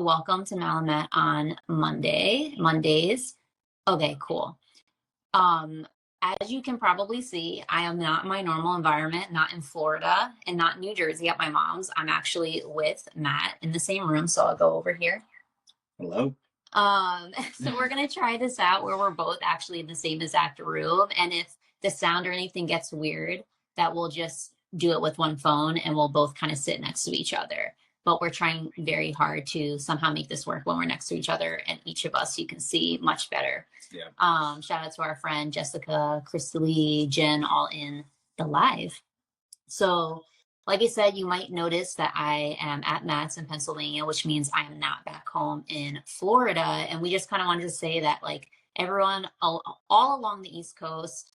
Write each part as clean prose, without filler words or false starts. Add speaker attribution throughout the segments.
Speaker 1: welcome to Malamet on Mondays. Okay, cool. Um, as you can probably see, I am not in my normal environment, not in Florida and not in New Jersey at my mom's. I'm actually with Matt in the same room, so I'll go over here.
Speaker 2: Hello.
Speaker 1: So we're gonna try this out where we're both actually in the same exact room, and if the sound or anything gets weird, that we'll just do it with one phone and we'll both kind of sit next to each other. But we're trying very hard to somehow make this work when we're next to each other, and each of us you can see much better.
Speaker 2: Yeah.
Speaker 1: Shout out to our friend Jessica, Crystal, Jen, all in the live. So, like I said, you might notice that I am at Matt's in Pennsylvania, which means I am not back home in Florida. And we just kind of wanted to say that, like, everyone all along the East Coast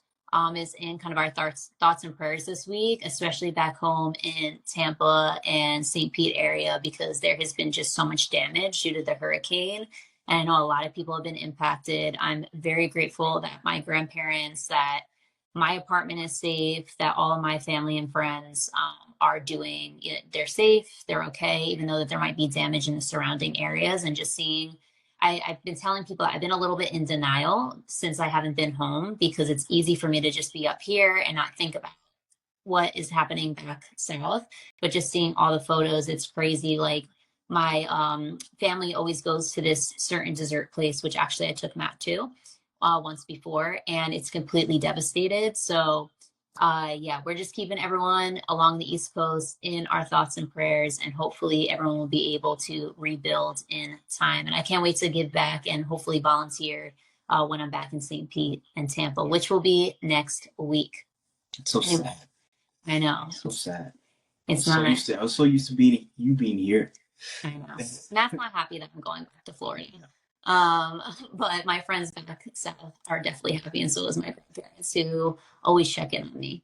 Speaker 1: is in kind of our thoughts and prayers this week, especially back home in Tampa and St. Pete area, because there has been just so much damage due to the hurricane. And I know a lot of people have been impacted. I'm very grateful that my grandparents, that my apartment is safe, that all of my family and friends are doing, they're safe, they're okay, even though that there might be damage in the surrounding areas. And just seeing, I've been telling people I've been a little bit in denial since I haven't been home, because it's easy for me to just be up here and not think about what is happening back south. But just seeing all the photos, it's crazy. Like, my family always goes to this certain dessert place, which actually I took Matt to once before, and it's completely devastated. So yeah, we're just keeping everyone along the East Coast in our thoughts and prayers, and hopefully everyone will be able to rebuild in time. And I can't wait to give back and hopefully volunteer when I'm back in St. Pete and Tampa, which will be next week.
Speaker 2: It's so sad.
Speaker 1: I know.
Speaker 2: So sad.
Speaker 1: It's
Speaker 2: I
Speaker 1: not.
Speaker 2: was so used to being here.
Speaker 1: I know. Matt's not happy that I'm going back to Florida. But my friends back south are definitely happy, and so is my grandparents, who always check in on me.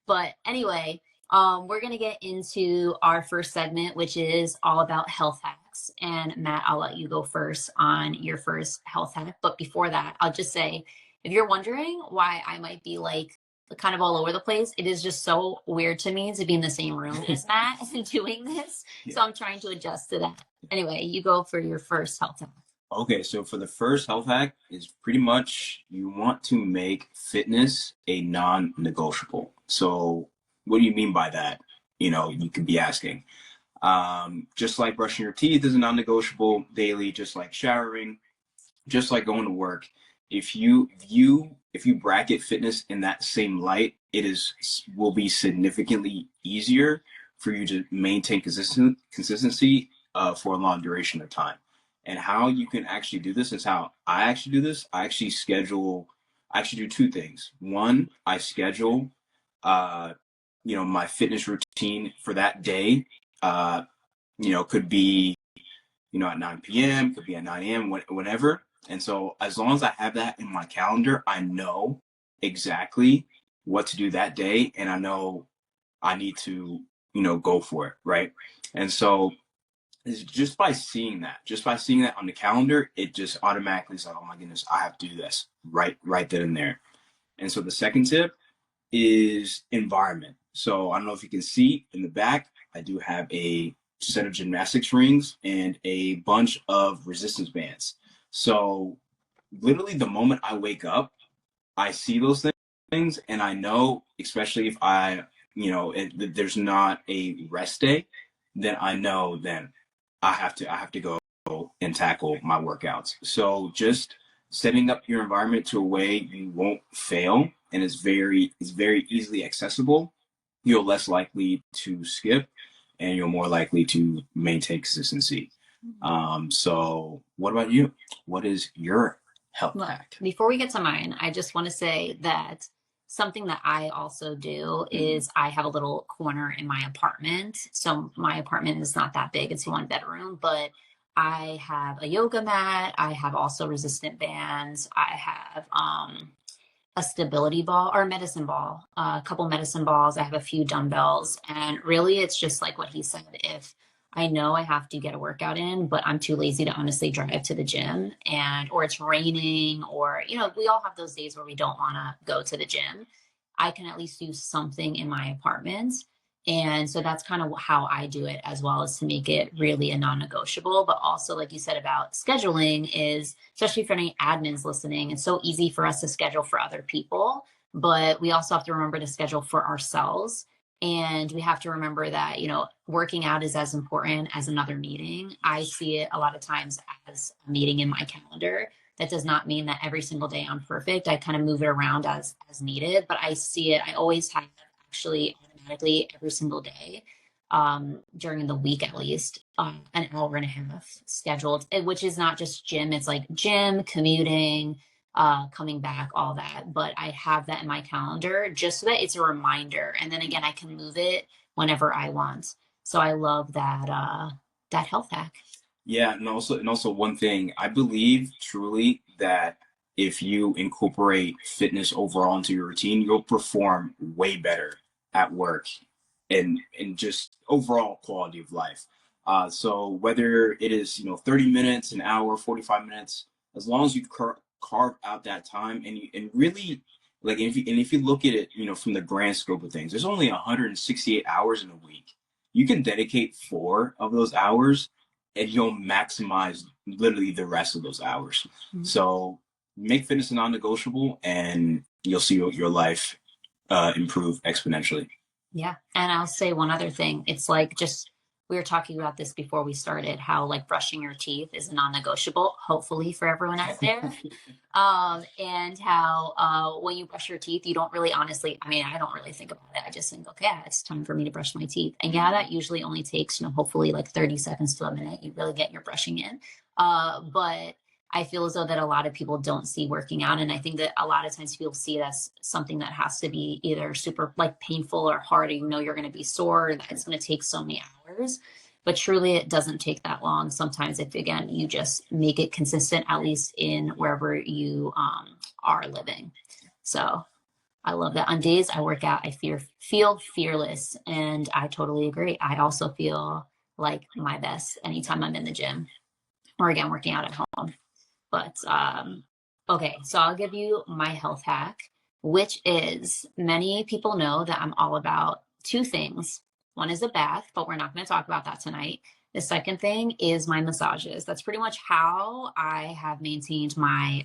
Speaker 1: But anyway, we're gonna get into our first segment, which is all about health hacks. And Matt, I'll let you go first on your first health hack. But before that, I'll just say, if you're wondering why I might be like kind of all over the place, it is just so weird to me to be in the same room as Matt and doing this.
Speaker 2: Yeah.
Speaker 1: So I'm trying to adjust to that. Anyway, you go for your first health hack.
Speaker 2: Okay, so for the first health hack is pretty much you want to make fitness a non-negotiable. So what do you mean by that? You could be asking. Just like brushing your teeth is a non-negotiable daily, just like showering, just like going to work. If you bracket fitness in that same light, will be significantly easier for you to maintain consistency for a long duration of time. And how you can actually do this is how I actually do this. I actually do two things. One, I schedule, my fitness routine for that day. Could be, at 9 p.m., could be at 9 a.m., whenever. And so as long as I have that in my calendar, I know exactly what to do that day. And I know I need to, go for it. Right. And so just by seeing that on the calendar, it just automatically is like, oh my goodness, I have to do this right then and there. And so the second tip is environment. So I don't know if you can see in the back, I do have a set of gymnastics rings and a bunch of resistance bands. So literally the moment I wake up, I see those things, and I know, especially if there's not a rest day, then I know then I have to go and tackle my workouts. So just setting up your environment to a way you won't fail and it's very easily accessible, you're less likely to skip and you're more likely to maintain consistency. So what about you? What is your health hack?
Speaker 1: Before we get to mine, I just want to say that something that I also do is I have a little corner in my apartment. So my apartment is not that big. It's one bedroom, but I have a yoga mat. I have also resistant bands. I have a stability ball or a medicine ball, a couple medicine balls. I have a few dumbbells, and really it's just like what he said. If I know I have to get a workout in, but I'm too lazy to honestly drive to the gym, or it's raining, or, we all have those days where we don't want to go to the gym. I can at least do something in my apartment. And so that's kind of how I do it, as well as to make it really a non-negotiable. But also, like you said about scheduling, is especially for any admins listening, it's so easy for us to schedule for other people, but we also have to remember to schedule for ourselves. And we have to remember that, working out is as important as another meeting. I see it a lot of times as a meeting in my calendar. That does not mean that every single day I'm perfect. I kind of move it around as needed, but I see it. I always have actually automatically every single day, during the week at least, an hour and a half scheduled, which is not just gym. It's like gym, commuting, coming back, all that. But I have that in my calendar just so that it's a reminder. And then again, I can move it whenever I want. So I love that health hack.
Speaker 2: Yeah, and also one thing, I believe truly that if you incorporate fitness overall into your routine, you'll perform way better at work and just overall quality of life. So whether it is 30 minutes, an hour, 45 minutes, as long as you carve out that time and really like if you look at it from the grand scope of things, there's only 168 hours in a week. You can dedicate 4 of those hours and you'll maximize literally the rest of those hours. Mm-hmm. So make fitness a non-negotiable and you'll see your life improve exponentially.
Speaker 1: Yeah. And I'll say one other thing. It's like, just, we were talking about this before we started, how like brushing your teeth is a non-negotiable, hopefully for everyone out there. And how when you brush your teeth, you don't really honestly, I mean, I don't really think about it. I just think, okay, it's time for me to brush my teeth. And yeah, that usually only takes, hopefully like 30 seconds to a minute. You really get your brushing in. But I feel as though that a lot of people don't see working out. And I think that a lot of times people see it as something that has to be either super like painful or hard, or you're going to be sore, that it's going to take so many hours. But truly, it doesn't take that long. Sometimes if, again, you just make it consistent, at least in wherever you are living. So I love that. On days I work out, I feel fearless. And I totally agree. I also feel like my best anytime I'm in the gym or, again, working out at home. But okay, so I'll give you my health hack, which is, many people know that I'm all about two things. One is a bath, but we're not going to talk about that tonight. The second thing is my massages. That's pretty much how I have maintained my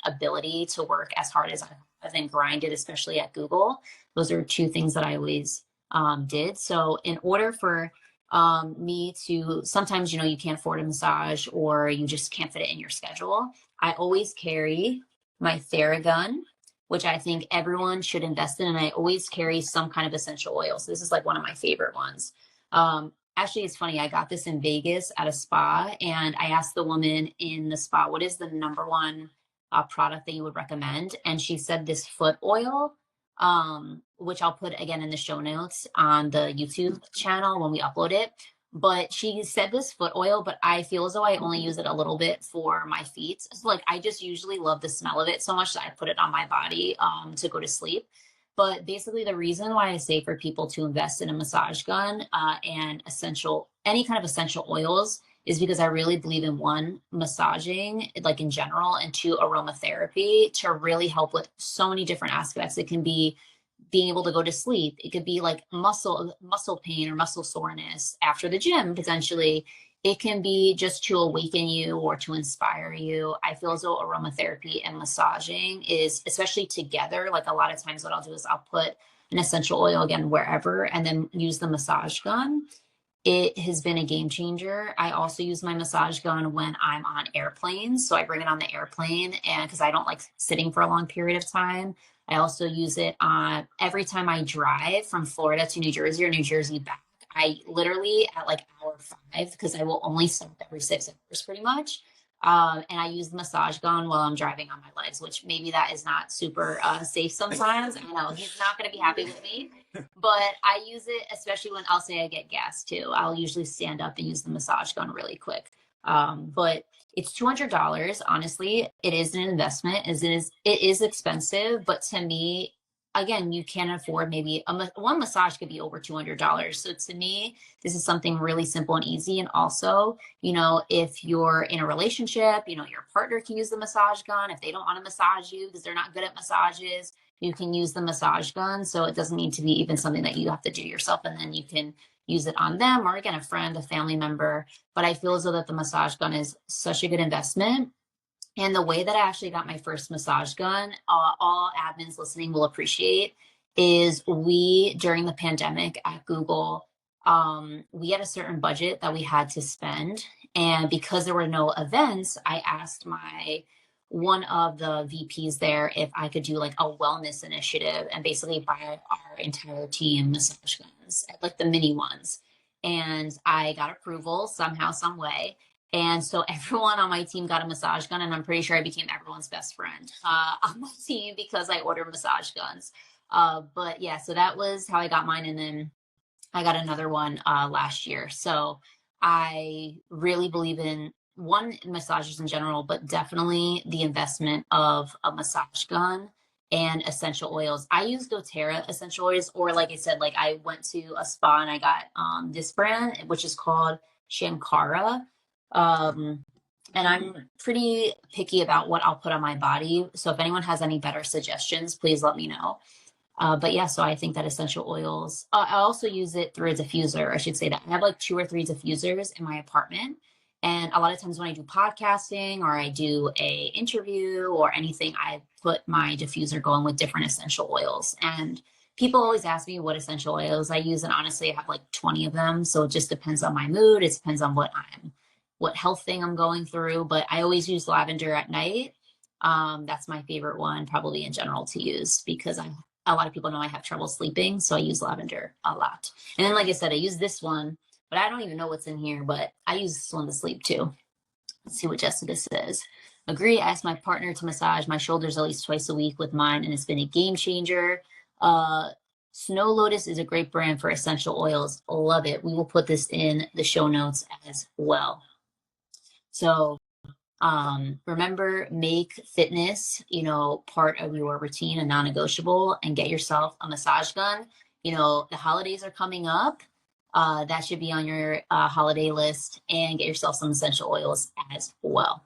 Speaker 1: ability to work as hard as I have and grinded, especially at Google. Those are two things that I always did. So in order for me to, sometimes, you can't afford a massage or you just can't fit it in your schedule, I always carry my Theragun, which I think everyone should invest in. And I always carry some kind of essential oil. So this is like one of my favorite ones. Actually, it's funny. I got this in Vegas at a spa, and I asked the woman in the spa, what is the number one product that you would recommend? And she said this foot oil, which I'll put again in the show notes on the YouTube channel when we upload it. But she said this foot oil, but I feel as though I only use it a little bit for my feet. So like, I just usually love the smell of it so much that I put it on my body to go to sleep. But basically, the reason why I say for people to invest in a massage gun and any kind of essential oils is because I really believe in, one, massaging, like in general, and two, aromatherapy, to really help with so many different aspects. It can be being able to go to sleep. It could be like muscle pain or muscle soreness after the gym, potentially. It can be just to awaken you or to inspire you. I feel as though aromatherapy and massaging is, especially together, like a lot of times what I'll do is I'll put an essential oil, again, wherever, and then use the massage gun. It has been a game changer. I also use my massage gun when I'm on airplanes. So I bring it on the airplane, and because I don't like sitting for a long period of time. I also use it on every time I drive from Florida to New Jersey or New Jersey back. I literally at like hour 5, because I will only stop every 6 hours pretty much. And I use the massage gun while I'm driving on my legs, which maybe that is not super safe sometimes. I know he's not going to be happy with me, but I use it, especially when I'll say I get gas too. I'll usually stand up and use the massage gun really quick. But it's $200. Honestly, it is an investment. It is expensive, but to me, again, you can afford maybe one massage could be over $200. So to me, this is something really simple and easy. And also, if you're in a relationship, your partner can use the massage gun. If they don't want to massage you because they're not good at massages, you can use the massage gun. So it doesn't need to be even something that you have to do yourself. And then you can use it on them or again, a friend, a family member. But I feel as though that the massage gun is such a good investment. And the way that I actually got my first massage gun, all admins listening will appreciate, is we, during the pandemic at Google, we had a certain budget that we had to spend. And because there were no events, I asked one of the VPs there if I could do like a wellness initiative and basically buy our entire team massage guns, like the mini ones. And I got approval somehow, some way. And so everyone on my team got a massage gun, and I'm pretty sure I became everyone's best friend on my team because I ordered massage guns. But yeah, so that was how I got mine, and then I got another one last year. So I really believe in one massages in general, but definitely the investment of a massage gun and essential oils. I use doTERRA essential oils, or like I said, like I went to a spa and I got this brand, which is called Shankara. And I'm pretty picky about what I'll put on my body. So if anyone has any better suggestions, please let me know. But yeah, so I think that essential oils, I also use it through a diffuser. I should say that I have like 2 or 3 diffusers in my apartment. And a lot of times when I do podcasting or I do a interview or anything, I put my diffuser going with different essential oils. And people always ask me what essential oils I use. And honestly, I have like 20 of them. So it just depends on my mood. It depends on what health thing I'm going through. But I always use lavender at night. That's my favorite one, probably in general to use because a lot of people know I have trouble sleeping, so I use lavender a lot. And then, like I said, I use this one, but I don't even know what's in here, but I use this one to sleep too. Let's see what Jessica says. Agree. I asked my partner to massage my shoulders at least twice a week with mine, and it's been a game changer. Uh, Snow Lotus is a great brand for essential oils. Love it. We will put this in the show notes as well. So remember, make fitness, part of your routine and non-negotiable, and get yourself a massage gun. The holidays are coming up. That should be on your holiday list, and get yourself some essential oils as well.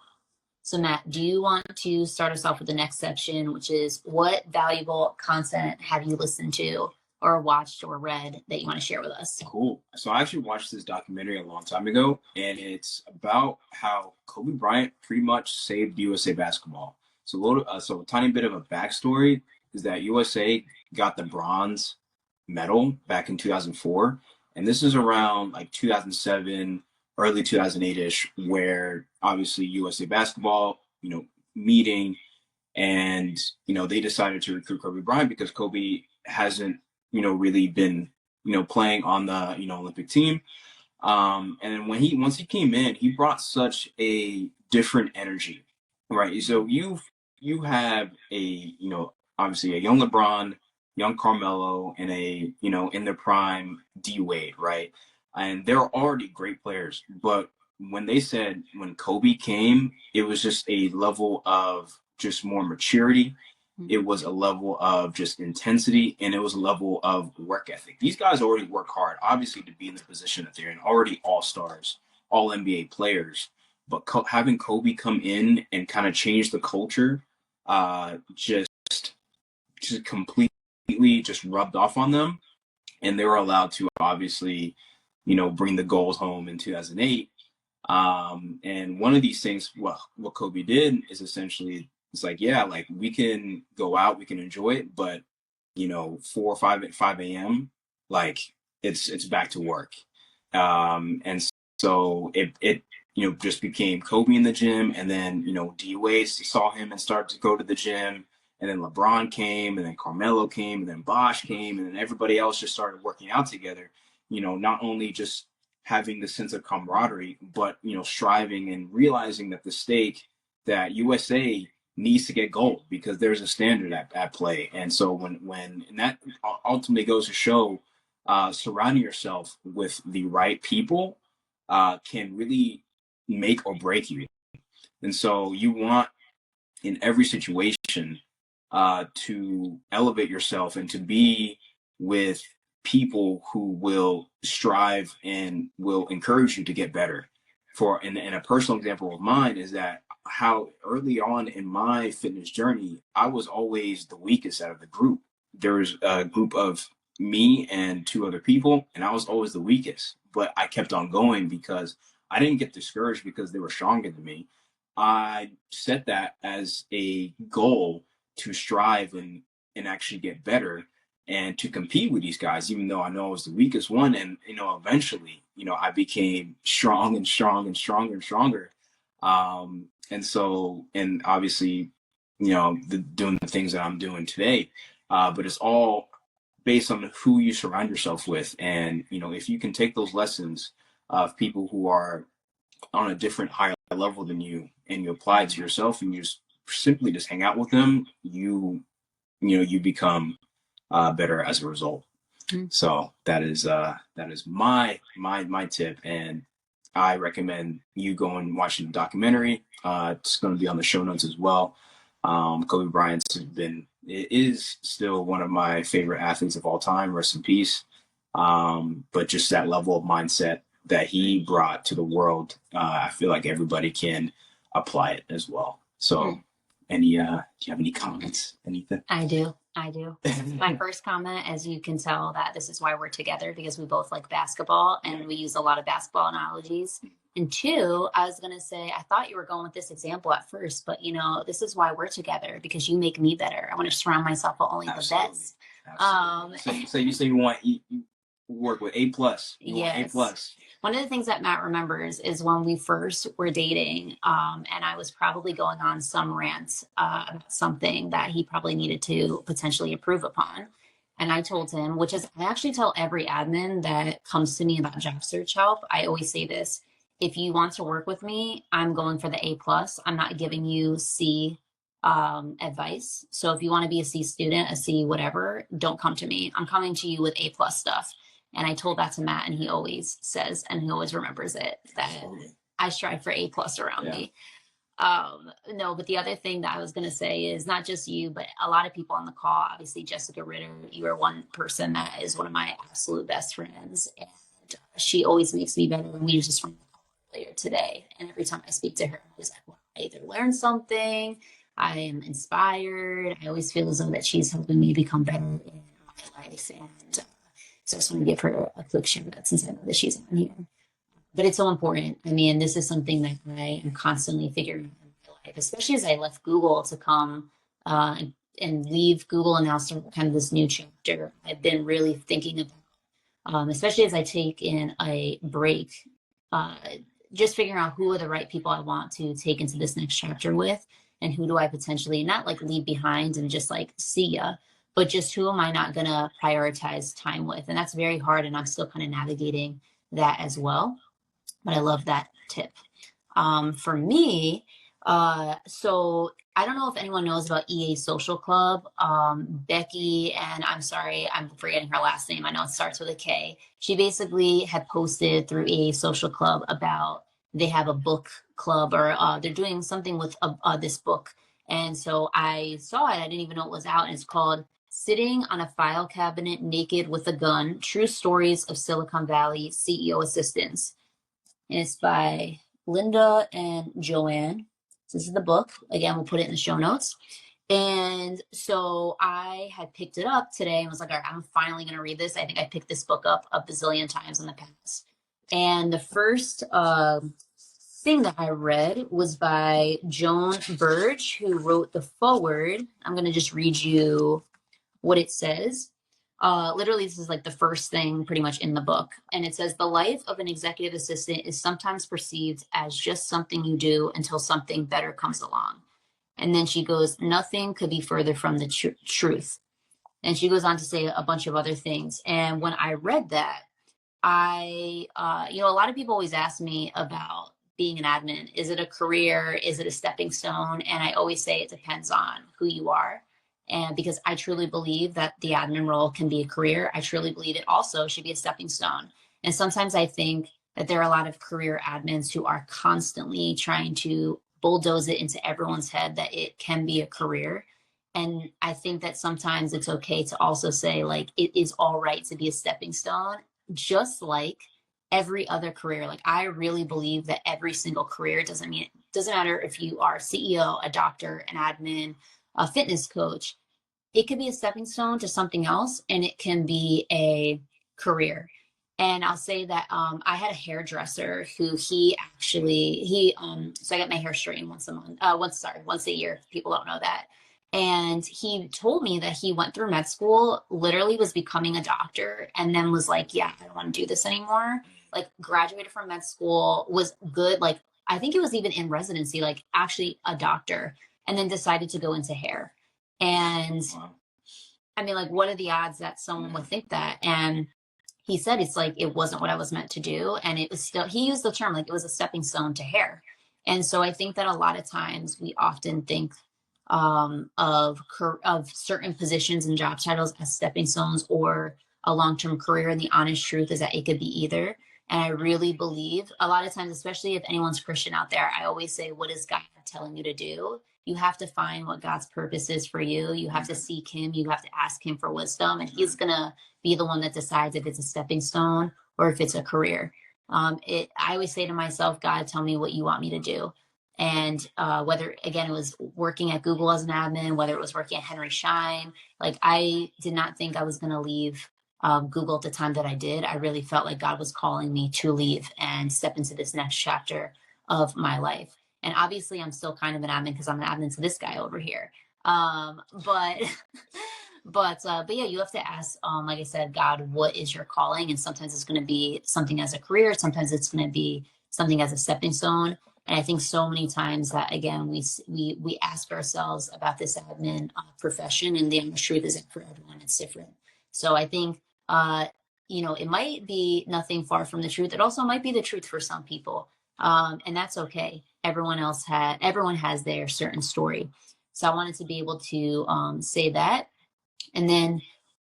Speaker 1: So Matt, do you want to start us off with the next section, which is what valuable content have you listened to or watched or read that you want to share with us?
Speaker 2: Cool. So I actually watched this documentary a long time ago, and it's about how Kobe Bryant pretty much saved USA basketball. So a tiny bit of a backstory is that USA got the bronze medal back in 2004, and this is around like 2007, early 2008-ish, where obviously USA basketball, meeting, and they decided to recruit Kobe Bryant because Kobe hasn't really been playing on the Olympic team. And then once he came in, he brought such a different energy, right? So you have a obviously a young LeBron, young Carmelo, and a in their prime D Wade, right? And they're already great players, but when Kobe came, it was just a level of just more maturity. It was a level of just intensity, and it was a level of work ethic. These guys already work hard, obviously, to be in the position that they're in, already all-stars, all NBA players. But having Kobe come in and kind of change the culture, just completely just rubbed off on them, and they were allowed to obviously, bring the gold home in 2008. And one of these things, what Kobe did is essentially, it's like, yeah, like we can go out, we can enjoy it, but 4 or 5 a.m., like it's back to work. And so it just became Kobe in the gym, and then D Wade saw him and started to go to the gym, and then LeBron came, and then Carmelo came, and then Bosh came, and then everybody else just started working out together. Not only just having the sense of camaraderie, but striving and realizing that the stake that USA needs to get gold because there's a standard at play. And so and that ultimately goes to show surrounding yourself with the right people can really make or break you. And so you want in every situation to elevate yourself and to be with people who will strive and will encourage you to get better. And a personal example of mine is that how early on in my fitness journey, I was always the weakest out of the group. There was a group of me and two other people, and I was always the weakest. But I kept on going because I didn't get discouraged because they were stronger than me. I set that as a goal to strive and actually get better and to compete with these guys, even though I know I was the weakest one. And, eventually, I became strong and strong and stronger and stronger. And obviously, doing the things that I'm doing today. But it's all based on who you surround yourself with. And, if you can take those lessons of people who are on a different higher level than you and you apply it to yourself and you just simply just hang out with them, you become better as a result. Mm-hmm. So that is my tip, and I recommend you going and watching the documentary. It's going to be on the show notes as well. Kobe Bryant is still one of my favorite athletes of all time. Rest in peace. But just that level of mindset that he brought to the world, I feel like everybody can apply it as well. So, do you have any comments? Anything?
Speaker 1: I do. My first comment, as you can tell, that this is why we're together, because we both like basketball and we use a lot of basketball analogies. And two, I was going to say, I thought you were going with this example at first, but this is why we're together, because you make me better. I want to surround myself with only
Speaker 2: Absolutely.
Speaker 1: the best.
Speaker 2: Absolutely. So you say you work with A+.
Speaker 1: Yes.
Speaker 2: A+.
Speaker 1: One of the things that Matt remembers is when we first were dating, and I was probably going on some rant about something that he probably needed to potentially improve upon. And I told him, which is I actually tell every admin that comes to me about job search help, I always say this: if you want to work with me, I'm going for the A+. I'm not giving you C advice. So if you want to be a C student, a C whatever, don't come to me. I'm coming to you with A+ stuff. And I told that to Matt, and he always says, and he always remembers it, that I strive for A+ around me. No, but the other thing that I was going to say is not just you, but a lot of people on the call. Obviously, Jessica Ritter, you are one person that is one of my absolute best friends. And she always makes me better. And we just from the call earlier today. And every time I speak to her, I was like, well, I either learned something, I am inspired. I always feel as though that she's helping me become better in my life. And so I just want to give her a quick shout out since I know that she's on here. But it's so important. I mean, this is something that I am constantly figuring out in my life, especially as I left Google to come and leave Google and now start kind of this new chapter. I've been really thinking about, especially as I take in a break, just figuring out who are the right people I want to take into this next chapter with, and who do I potentially not like leave behind and just like see ya, but just who am I not going to prioritize time with? And that's very hard. And I'm still kind of navigating that as well. But I love that tip. For me, so I don't know if anyone knows about EA Social Club. Becky, and I'm sorry, I'm forgetting her last name. I know it starts with a K. She basically had posted through EA Social Club about they have a book club, or they're doing something with this book. And so I saw it. I didn't even know it was out. And it's called Sitting on a File Cabinet Naked with a Gun, True Stories of Silicon Valley CEO Assistants. And it's by Linda and Joanne. So this is the book. Again, we'll put it in the show notes. And so I had picked it up today and was like, all right, I'm finally going to read this. I think I picked this book up a bazillion times in the past. And the first thing that I read was by Joan Burge, who wrote the foreword. I'm going to just read you what it says. Literally, this is like the first thing pretty much in the book. And it says, the life of an executive assistant is sometimes perceived as just something you do until something better comes along. And then she goes, nothing could be further from the truth. And she goes on to say a bunch of other things. And when I read that, a lot of people always ask me about being an admin. Is it a career? Is it a stepping stone? And I always say it depends on who you are. And because I truly believe that the admin role can be a career, I truly believe it also should be a stepping stone. And sometimes I think that there are a lot of career admins who are constantly trying to bulldoze it into everyone's head that it can be a career. And I think that sometimes it's okay to also say, like, it is all right to be a stepping stone, just like every other career. Like I really believe that every single career doesn't matter if you are CEO, a doctor, an admin, a fitness coach. It could be a stepping stone to something else, and it can be a career. And I'll say that I had a hairdresser who so I get my hair straightened once a month. Once a year. People don't know that. And he told me that he went through med school, literally was becoming a doctor, and then was like, "Yeah, I don't want to do this anymore." Like graduated from med school, was good. Like I think it was even in residency, like actually a doctor, and then decided to go into hair. And
Speaker 2: Wow.
Speaker 1: I mean, like, what are the odds that someone would think that? And he said it's like it wasn't what I was meant to do. And it was still, he used the term like it was a stepping stone to hair. And so I think that a lot of times we often think of certain positions and job titles as stepping stones or a long-term career. And the honest truth is that it could be either. And I really believe a lot of times, especially if anyone's Christian out there, I always say, what is God telling you to do? You have to find what God's purpose is for you. You have to seek him. You have to ask him for wisdom, and he's going to be the one that decides if it's a stepping stone or if it's a career. I always say to myself, God, tell me what you want me to do. And whether, again, it was working at Google as an admin, whether it was working at Henry Schein, like I did not think I was going to leave Google at the time that I did. I really felt like God was calling me to leave and step into this next chapter of my life. And obviously, I'm still kind of an admin because I'm an admin to this guy over here. But but yeah, you have to ask, like I said, God, what is your calling? And sometimes it's going to be something as a career. Sometimes it's going to be something as a stepping stone. And I think so many times that again we ask ourselves about this admin profession, and the honest truth is that for everyone it's different. So I think it might be nothing far from the truth. It also might be the truth for some people, and that's okay. Everyone has their certain story. So I wanted to be able to say that, and then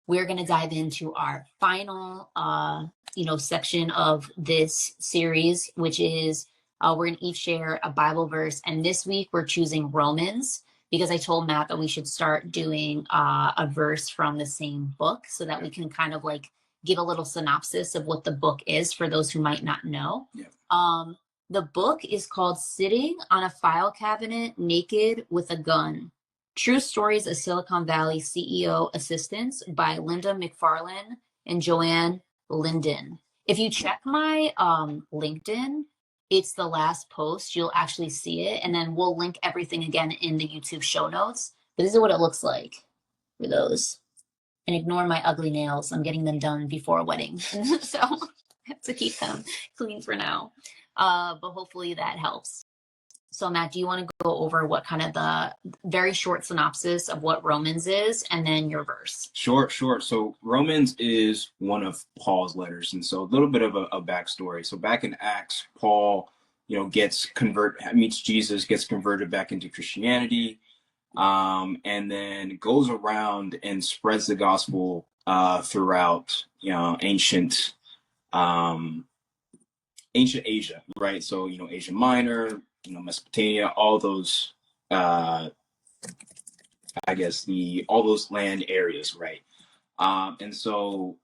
Speaker 1: we're going to dive into our final section of this series, which is we're going to each share a Bible verse. And this week we're choosing Romans because I told Matt that we should start doing a verse from the same book so that we can kind of like give a little synopsis of what the book is for those who might not know.
Speaker 2: Yeah.
Speaker 1: The book is called Sitting on a File Cabinet Naked with a Gun: True Stories of Silicon Valley CEO Assistants by Linda McFarlane and Joanne Linden. If you check my LinkedIn, it's the last post. You'll actually see it. And then we'll link everything again in the YouTube show notes. But this is what it looks like for those. And ignore my ugly nails. I'm getting them done before a wedding. So I have to keep them clean for now. But hopefully that helps. So Matt, do you want to go over what kind of the very short synopsis of what Romans is and then your verse?
Speaker 2: Sure. So Romans is one of Paul's letters. And so a little bit of a backstory. So back in Acts, Paul, meets Jesus, gets converted back into Christianity, and then goes around and spreads the gospel throughout, ancient Asia, right? So, Asia Minor, Mesopotamia, all those, I guess all those land areas, right? And so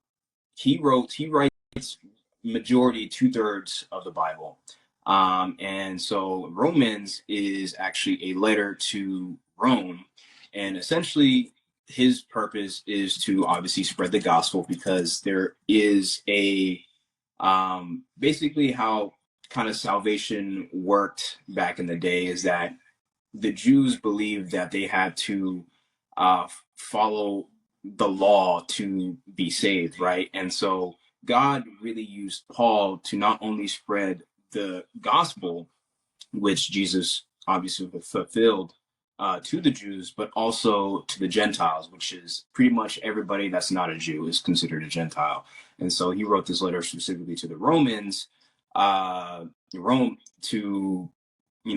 Speaker 2: he writes majority 2/3 of the Bible. And so Romans is actually a letter to Rome, and essentially his purpose is to obviously spread the gospel because there is basically how kind of salvation worked back in the day is that the Jews believed that they had to follow the law to be saved, right? And so God really used Paul to not only spread the gospel, which Jesus obviously fulfilled to the Jews, but also to the Gentiles, which is pretty much everybody that's not a Jew is considered a Gentile. And so he wrote this letter specifically to the Romans, Rome, to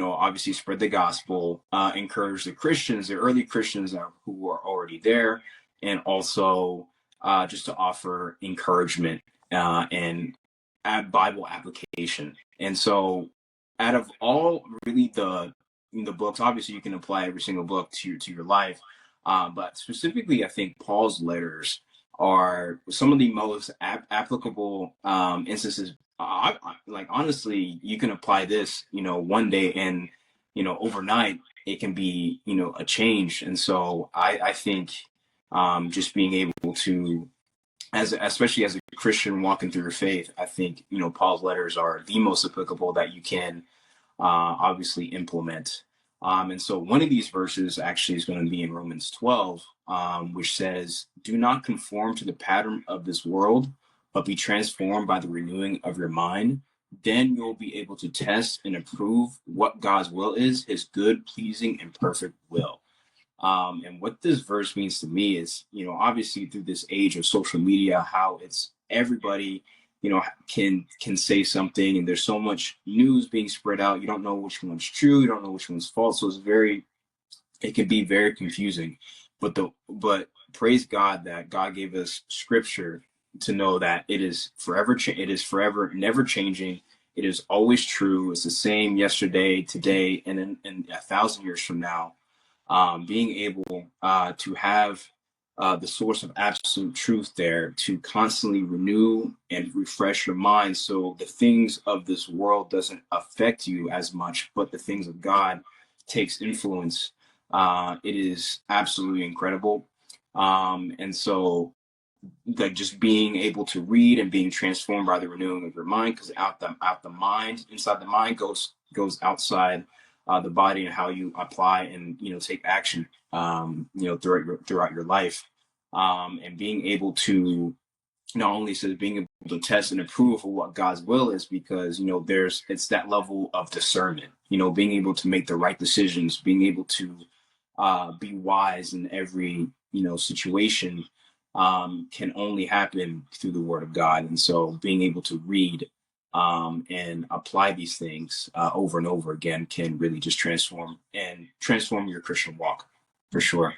Speaker 2: obviously spread the gospel, encourage the Christians, the early Christians who were already there, and also just to offer encouragement and Bible application. And so out of all really the books, obviously you can apply every single book to your life, but specifically I think Paul's letters are some of the most applicable instances like honestly, you can apply this, one day, and overnight it can be a change. And so I think just being able to, especially as a Christian walking through your faith, I think Paul's letters are the most applicable that you can obviously implement. And so one of these verses actually is going to be in Romans 12, which says, "Do not conform to the pattern of this world, but be transformed by the renewing of your mind. Then you'll be able to test and approve what God's will is, his good, pleasing, and perfect will." And what this verse means to me is, obviously through this age of social media, how it's everybody, can say something, and there's so much news being spread out. You don't know which one's true, you don't know which one's false. So it can be very confusing. But praise God that God gave us scripture to know that it is forever, never changing. It is always true. It's the same yesterday, today, and in 1,000 years from now. Being able to have the source of absolute truth there to constantly renew and refresh your mind, so the things of this world doesn't affect you as much, but the things of God takes influence. It is absolutely incredible. And so, like, just being able to read and being transformed by the renewing of your mind, because out the mind, inside the mind goes outside the body, and how you apply and take action throughout your life, and being able to not only says being able to test and approve of what God's will is, because it's that level of discernment, being able to make the right decisions, being able to be wise in every situation, can only happen through the Word of God. And so being able to read and apply these things over and over again can really just transform your Christian walk, for sure.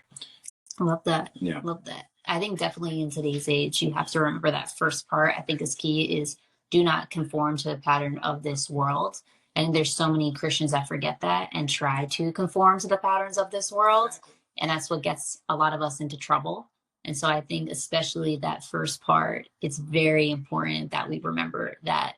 Speaker 1: Love that.
Speaker 2: Yeah.
Speaker 1: Love that. I think definitely in today's age, you have to remember that first part. I think is key is do not conform to the pattern of this world. And there's so many Christians that forget that and try to conform to the patterns of this world. And that's what gets a lot of us into trouble. And so I think especially that first part, it's very important that we remember that.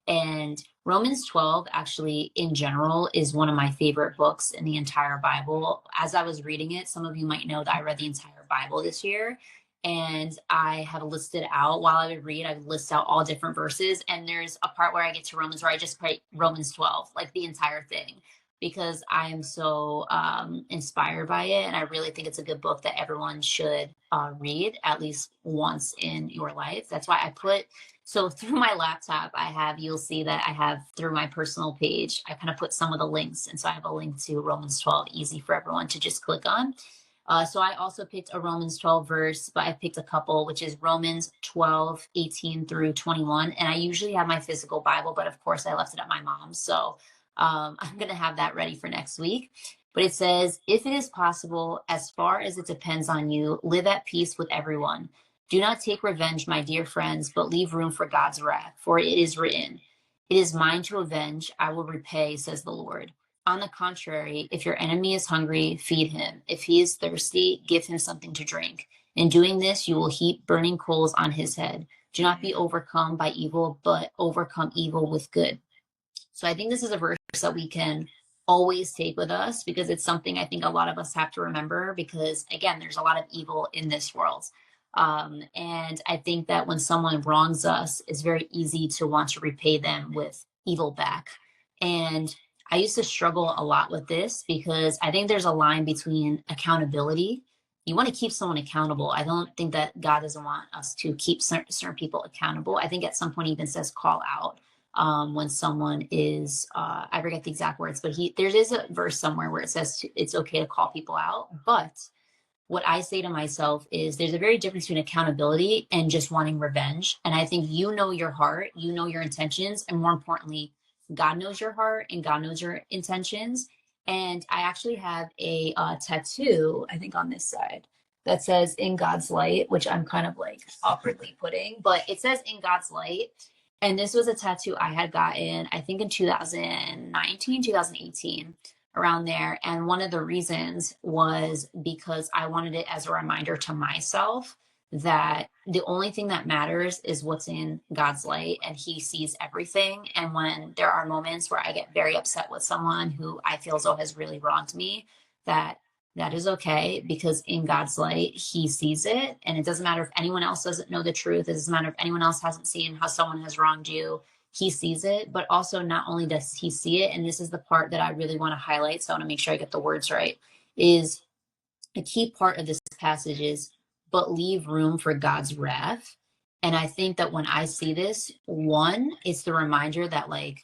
Speaker 1: And Romans 12, actually, in general, is one of my favorite books in the entire Bible. As I was reading it, some of you might know that I read the entire Bible this year. And I have listed out, while I would read, I would list out all different verses. And there's a part where I get to Romans where I just pray Romans 12, like the entire thing, because I am so inspired by it. And I really think it's a good book that everyone should read at least once in your life. That's why so through my laptop, you'll see that I have, through my personal page, I kind of put some of the links. And so I have a link to Romans 12, easy for everyone to just click on. So I also picked a Romans 12 verse, but I picked a couple, which is Romans 12, 18 through 21. And I usually have my physical Bible, but of course I left it at my mom's. So I'm going to have that ready for next week. But it says, "If it is possible, as far as it depends on you, live at peace with everyone. Do not take revenge, my dear friends, but leave room for God's wrath, for it is written, 'It is mine to avenge, I will repay,' says the Lord. On the contrary, if your enemy is hungry, feed him. If he is thirsty, give him something to drink. In doing this, you will heap burning coals on his head. Do not be overcome by evil, but overcome evil with good." So I think this is a verse that we can always take with us, because it's something I think a lot of us have to remember, because again, there's a lot of evil in this world. And I think that when someone wrongs us, it's very easy to want to repay them with evil back. And I used to struggle a lot with this, because I think there's a line between accountability. You want to keep someone accountable. I don't think that God doesn't want us to keep certain people accountable. I think at some point he even says call out when someone is, I forget the exact words, but there is a verse somewhere where it says it's okay to call people out. But what I say to myself is there's a very difference between accountability and just wanting revenge. And I think you know your heart, you know your intentions, and more importantly, God knows your heart and God knows your intentions. And I actually have a tattoo, I think on this side, that says "In God's light," which I'm kind of like awkwardly putting, but it says "In God's light." And this was a tattoo I had gotten, I think in 2019, 2018, around there. And one of the reasons was because I wanted it as a reminder to myself that the only thing that matters is what's in God's light, and he sees everything. And when there are moments where I get very upset with someone who I feel as though has really wronged me, that is okay, because in God's light, he sees it. And it doesn't matter if anyone else doesn't know the truth. It doesn't matter if anyone else hasn't seen how someone has wronged you. He sees it. But also, not only does he see it, and this is the part that I really want to highlight, so I want to make sure I get the words right, is a key part of this passage is, but leave room for God's wrath. And I think that when I see this, one, it's the reminder that, like,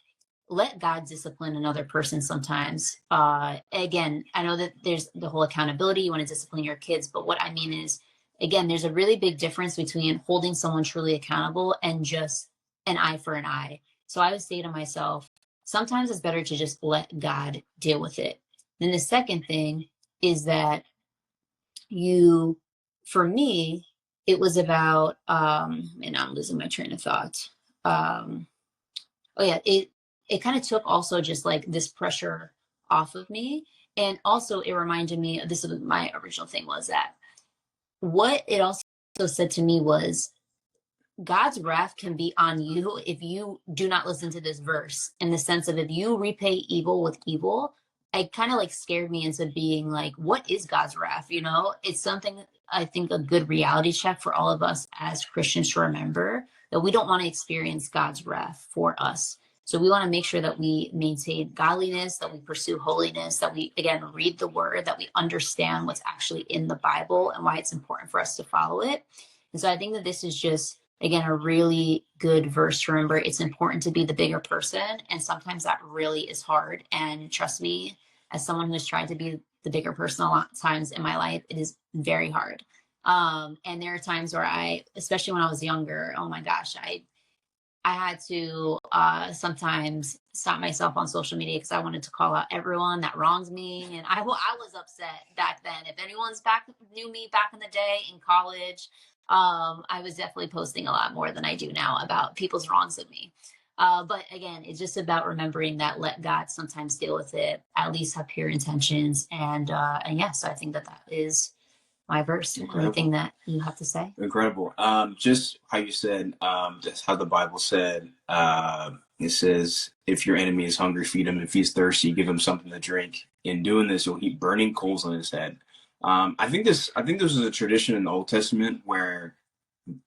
Speaker 1: let God discipline another person sometimes. Again, I know that there's the whole accountability, you want to discipline your kids, but what I mean is, again, there's a really big difference between holding someone truly accountable and just an eye for an eye. So I would say to myself, sometimes it's better to just let God deal with it. Then the second thing is that you, for me, it was about, and I'm losing my train of thought. Oh yeah, it kind of took also just like this pressure off of me. And also it reminded me, this is my original thing, was that what it also said to me was, God's wrath can be on you if you do not listen to this verse, in the sense of, if you repay evil with evil. It kind of like scared me into being like, what is God's wrath? You know, it's something, I think, a good reality check for all of us as Christians to remember, that we don't want to experience God's wrath for us. So we want to make sure that we maintain godliness, that we pursue holiness, that we, again, read the word, that we understand what's actually in the Bible and why it's important for us to follow it. And so I think that this is just, again, a really good verse to remember. It's important to be the bigger person. And sometimes that really is hard. And trust me, as someone who's tried to be the bigger person a lot of times in my life, it is very hard. And there are times where especially when I was younger, oh my gosh, I had to sometimes stop myself on social media because I wanted to call out everyone that wronged me. And I was upset back then. If anyone's knew me back in the day in college, I was definitely posting a lot more than I do now about people's wrongs of me. But again, it's just about remembering that let God sometimes deal with it, at least have pure intentions. And yeah, so I think that is my verse. Incredible. Anything that you have to say?
Speaker 2: Incredible. Just how you said, that's how the Bible said, it says, if your enemy is hungry, feed him. If he's thirsty, give him something to drink. In doing this, you'll heap burning coals on his head. I think this is a tradition in the Old Testament where,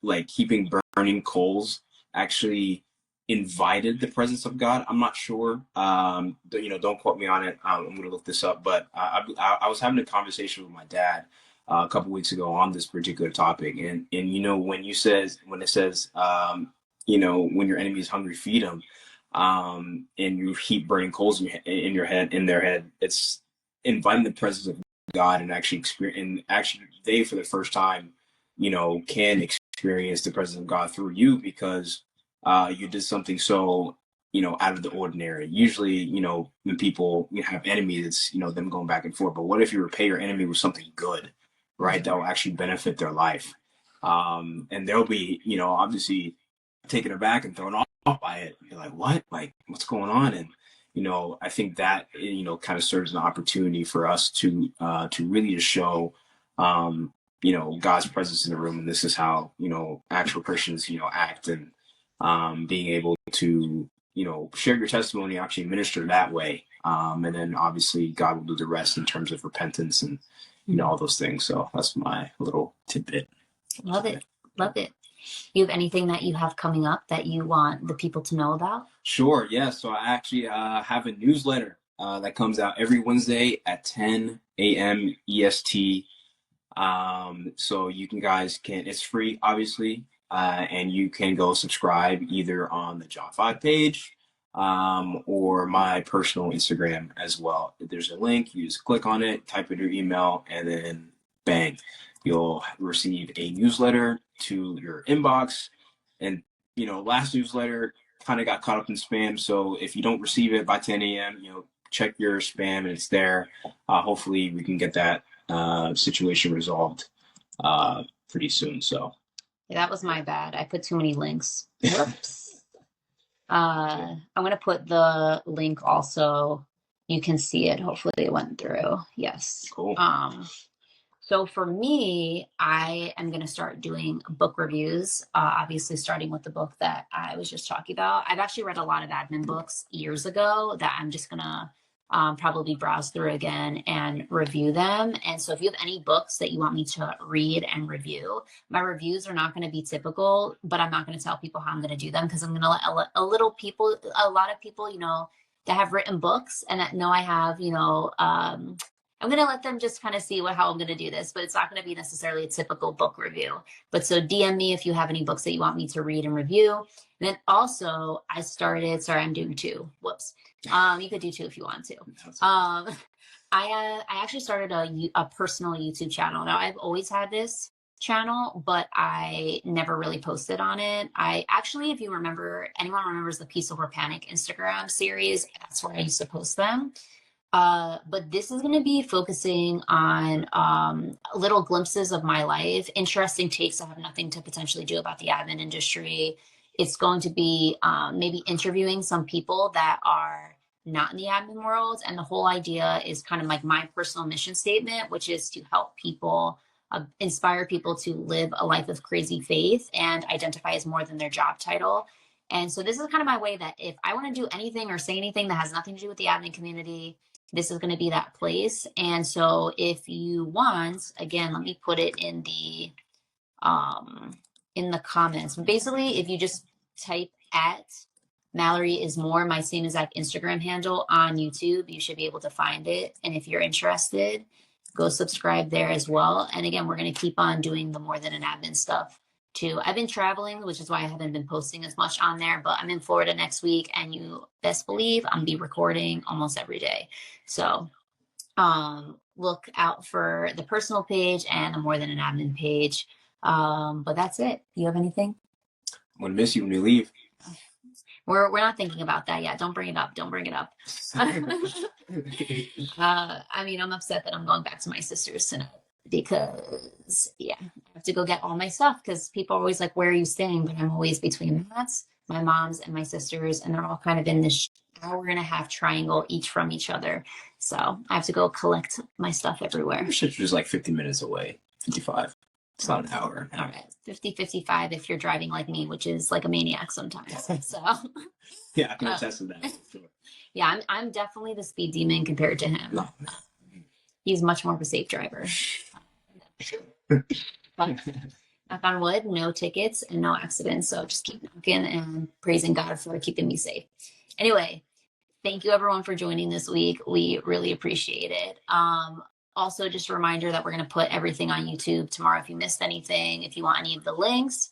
Speaker 2: like, heaping burning coals actually invited the presence of God. I'm not sure. Don't quote me on it. I'm going to look this up. But I was having a conversation with my dad a couple weeks ago on this particular topic, and when it says when your enemy is hungry, feed him, and you heap burning coals in their head, it's inviting the presence of God, and actually they, for the first time, can experience the presence of God through you, because you did something so out of the ordinary. Usually, when people have enemies, it's them going back and forth. But what if you repay your enemy with something good, right? That will actually benefit their life. And they'll be, obviously taken aback and thrown off by it. You're like, what? Like, what's going on? And, I think that, kind of serves an opportunity for us to really just show, God's presence in the room. And this is how, actual Christians, act, and being able to, share your testimony, actually minister that way. And then obviously God will do the rest in terms of repentance and, all those things. So that's my little tidbit.
Speaker 1: Love it. Love it. You have anything that you have coming up that you want the people to know about?
Speaker 2: Sure. Yeah. So I actually have a newsletter that comes out every Wednesday at 10 a.m. EST. So it's free, obviously, and you can go subscribe either on the John 5 page or my personal Instagram as well. There's a link. You just click on it, type in your email, and then bang, you'll receive a newsletter to your inbox. And, last newsletter kind of got caught up in spam. So if you don't receive it by 10 a.m., check your spam, and it's there. Hopefully we can get that situation resolved pretty soon. So
Speaker 1: yeah, that was my bad. I put too many links. Whoops. I'm going to put the link also. You can see it. Hopefully it went through. Yes.
Speaker 2: Cool.
Speaker 1: So for me, I am going to start doing book reviews, obviously starting with the book that I was just talking about. I've actually read a lot of admin books years ago that I'm just going to probably browse through again and review them. And so if you have any books that you want me to read and review, my reviews are not going to be typical, but I'm not going to tell people how I'm going to do them because I'm going to let a lot of people, that have written books and that know I have, I'm going to let them just kind of see how I'm going to do this, but it's not going to be necessarily a typical book review. But so DM me if you have any books that you want me to read and review. And then also I started, sorry, I'm doing two. Whoops. You could do two if you want to. I actually started a personal YouTube channel. Now I've always had this channel, but I never really posted on it. I actually, if you remember, anyone remembers the Peace Over Panic Instagram series, that's where I used to post them. But this is going to be focusing on little glimpses of my life, interesting takes that have nothing to potentially do about the admin industry. It's going to be maybe interviewing some people that are not in the admin world. And the whole idea is kind of like my personal mission statement, which is to help people, inspire people to live a life of crazy faith and identify as more than their job title. And so this is kind of my way that if I want to do anything or say anything that has nothing to do with the admin community, this is going to be that place. And so if you want, again, let me put it in the comments. Basically, if you just type at Mallory is More, my same exact Instagram handle on YouTube, you should be able to find it. And if you're interested, go subscribe there as well. And again, we're going to keep on doing the More Than an Admin stuff too. I've been traveling, which is why I haven't been posting as much on there, but I'm in Florida next week, and you best believe I'm be recording almost every day. So look out for the personal page and the More Than an Admin page. But that's it. Do you have anything?
Speaker 2: I'm gonna miss you when you leave.
Speaker 1: We're not thinking about that yet. Don't bring it up. Don't bring it up. I mean, I'm upset that I'm going back to my sister's tonight because, yeah, I have to go get all my stuff because people are always like, where are you staying? But I'm always between Matt's, my mom's, and my sister's, and they're all kind of in this hour-and-a-half triangle each from each other. So I have to go collect my stuff everywhere.
Speaker 2: Your sister's like 50 minutes away, 55. It's not an hour.
Speaker 1: All right. 50, 55 if you're driving like me, which is like a maniac sometimes. So
Speaker 2: yeah, I can attest to that. Sure.
Speaker 1: Yeah, I'm definitely the speed demon compared to him. No. He's much more of a safe driver. But knock on wood, no tickets and no accidents. So just keep knocking and praising God for keeping me safe. Anyway, thank you everyone for joining this week. We really appreciate it. Also, just a reminder that we're going to put everything on YouTube tomorrow if you missed anything, if you want any of the links.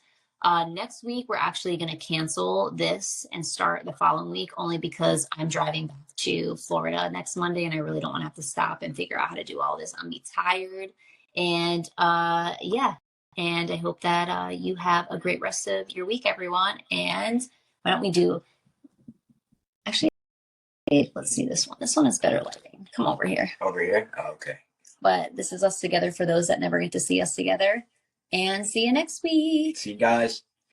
Speaker 1: Next week, we're actually going to cancel this and start the following week only because I'm driving back to Florida next Monday and I really don't want to have to stop and figure out how to do all this. I'm be tired. And yeah, and I hope that you have a great rest of your week, everyone. And why don't we do, actually, let's see this one. This one is better lighting. Come over here.
Speaker 2: Over here? Oh, okay.
Speaker 1: But this is us together for those that never get to see us together. And see you next week.
Speaker 2: See you guys.